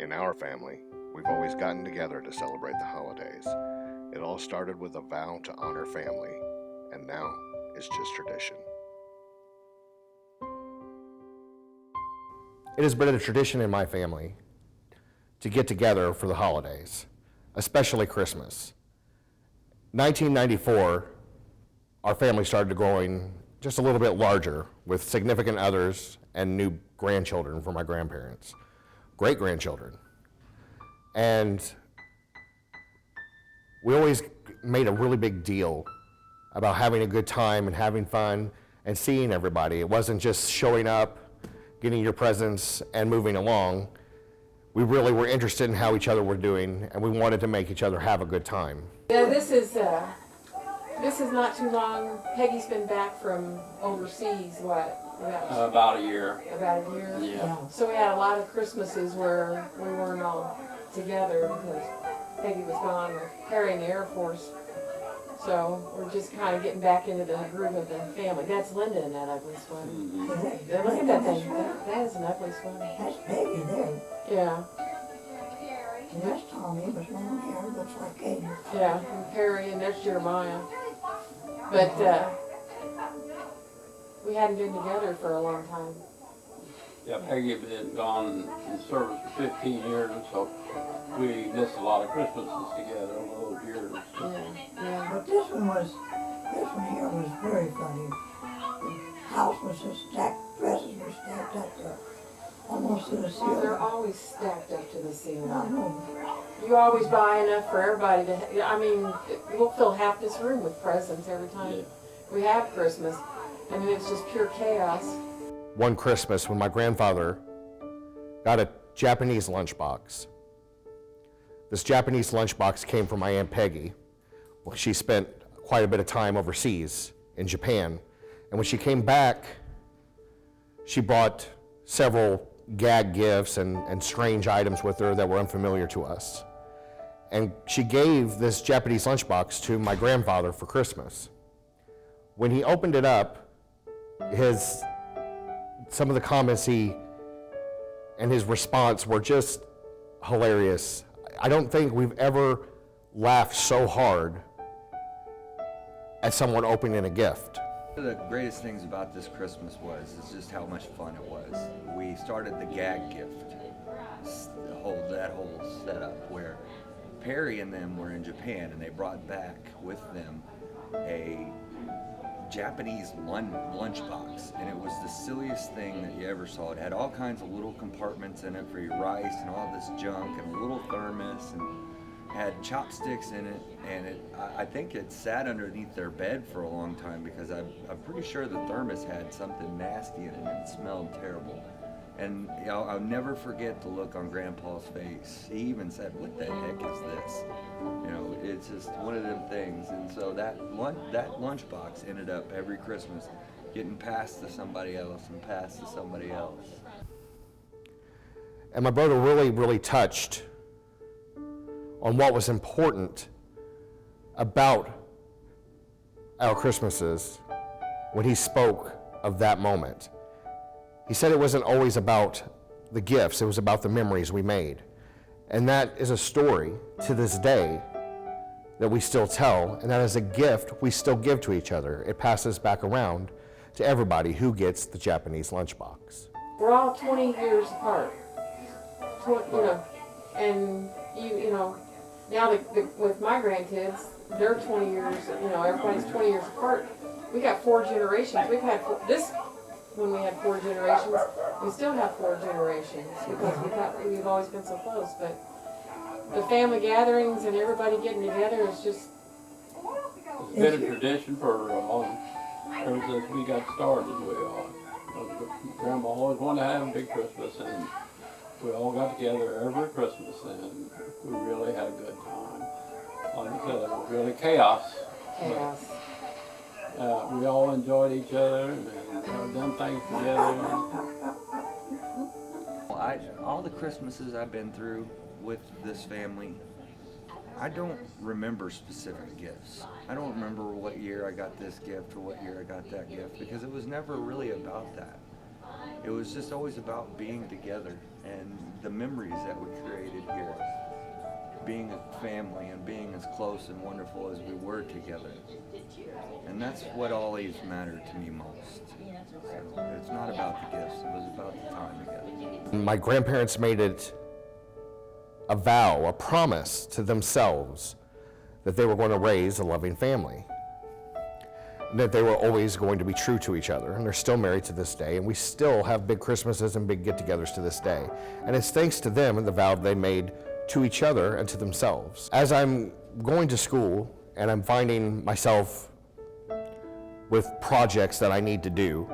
In our family, we've always gotten together to celebrate the holidays. It all started with a vow to honor family, and now it's just tradition. It has been a tradition in my family to get together for the holidays, especially Christmas. 1994, our family started growing just a little bit larger with significant others and new grandchildren for my grandparents, great-grandchildren. And we always made a really big deal about having a good time and having fun and seeing everybody. It wasn't just showing up, getting your presents, and moving along. We really were interested in how each other were doing, and we wanted to make each other have a good time. Yeah, this is not too long. Peggy's been back from overseas, About a year. About a year? Yeah. So we had a lot of Christmases where we weren't all together because Peggy was gone with Harry in the Air Force. So we're just kind of getting back into the groove of the family. That's Linda in that ugly sweater. Mm-hmm. Look at that thing. That is an ugly sweater. That's Peggy there. Yeah. And that's Tommy with long hair, looks like Katie. Yeah, and Perry, and there's Jeremiah. But we hadn't been together for a long time. Yeah, Peggy had been gone in service for 15 years, and so we missed a lot of Christmases together over those years. Yeah. But this one here was very funny. The house was just stacked, dresses were stacked up there, almost to the Well, they're ceiling. always stacked up to the I ceiling. know. You always buy enough for everybody to, I mean, we'll fill half this room with presents every time Yeah. we have Christmas. And it's just pure chaos. One Christmas when my grandfather got a Japanese lunchbox. This Japanese lunchbox came from my Aunt Peggy. Well, she spent quite a bit of time overseas in Japan. And when she came back, she brought several gag gifts and strange items with her that were unfamiliar to us. And she gave this Japanese lunchbox to my grandfather for Christmas. When he opened it up, some of the comments and his response were just hilarious. I don't think we've ever laughed so hard at someone opening a gift. One of the greatest things about this Christmas is just how much fun it was. We started the gag gift, that whole setup where Perry and them were in Japan and they brought back with them a Japanese lunchbox, and it was the silliest thing that you ever saw. It had all kinds of little compartments in it for your rice and all this junk, and a little thermos, and had chopsticks in it, and I think it sat underneath their bed for a long time because I'm pretty sure the thermos had something nasty in it and it smelled terrible. And I'll never forget the look on Grandpa's face. He even said, "What the heck is this?" You know, it's just one of them things. And so that lunchbox ended up every Christmas getting passed to somebody else and passed to somebody else. And my brother really touched on what was important about our Christmases when he spoke of that moment. He said it wasn't always about the gifts, it was about the memories we made. And that is a story to this day that we still tell, and that is a gift we still give to each other. It passes back around to everybody who gets the Japanese lunchbox. We're all 20 years apart. And you know, now with my grandkids, they're 20 years, everybody's 20 years apart. We got 4 generations. We've had when we had 4 generations, we still have 4 generations because we've always been so close. But the family gatherings and everybody getting together is just... It's been a tradition for ever since we got started. Grandma always wanted to have a big Christmas, and we all got together every Christmas, and we really had a good time. Like I said, it was really chaos. Chaos. We all enjoyed each other and done things together. All the Christmases I've been through with this family, I don't remember specific gifts. I don't remember what year I got this gift or what year I got that gift, because it was never really about that. It was just always about being together and the memories that we created here, being a family and being as close and wonderful as we were together. And that's what always mattered to me most. So it's not about the gifts, it was about the time together. My grandparents made it a vow, a promise to themselves that they were going to raise a loving family, and that they were always going to be true to each other. And they're still married to this day, and we still have big Christmases and big get-togethers to this day. And it's thanks to them and the vow they made to each other and to themselves. As I'm going to school and I'm finding myself with projects that I need to do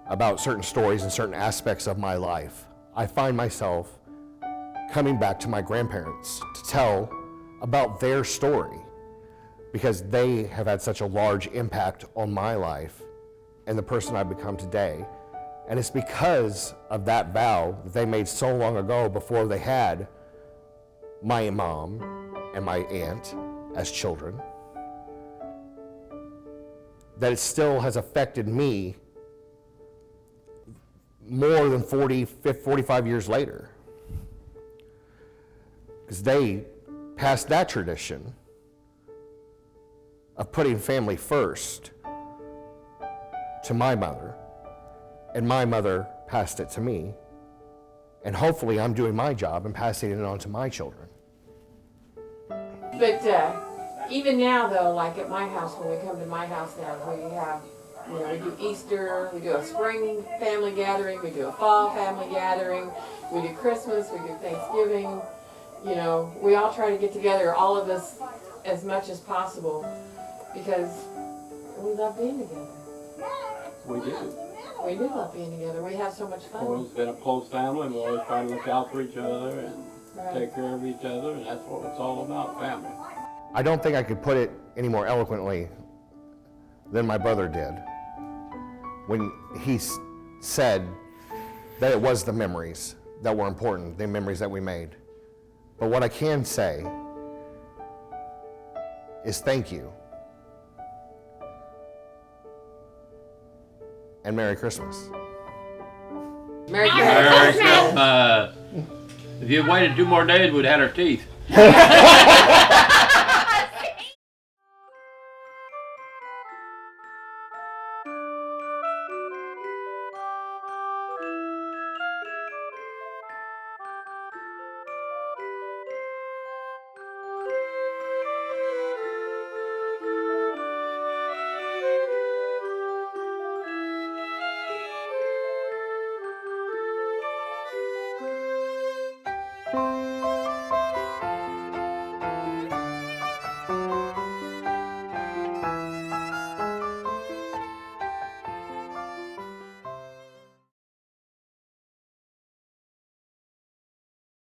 about certain stories and certain aspects of my life, I find myself coming back to my grandparents to tell about their story, because they have had such a large impact on my life and the person I've become today. And it's because of that vow that they made so long ago, before they had my mom and my aunt as children, that it still has affected me more than 45 years later. Because they passed that tradition of putting family first to my mother, and my mother passed it to me, and hopefully I'm doing my job and passing it on to my children. But even now, though, like at my house, when we come to my house now, we have, we do Easter, we do a spring family gathering, we do a fall family gathering, we do Christmas, we do Thanksgiving. We all try to get together, all of us, as much as possible, because we love being together. We do. We do love being together. We have so much fun. Always been a close family, and we always try to look out for each other and Right. take care of each other, and that's what it's all about, family. I don't think I could put it any more eloquently than my brother did when he said that it was the memories that were important, the memories that we made. But what I can say is thank you. And Merry Christmas. Merry Merry Christmas. Christmas. If you had waited 2 more days, we'd have had our teeth.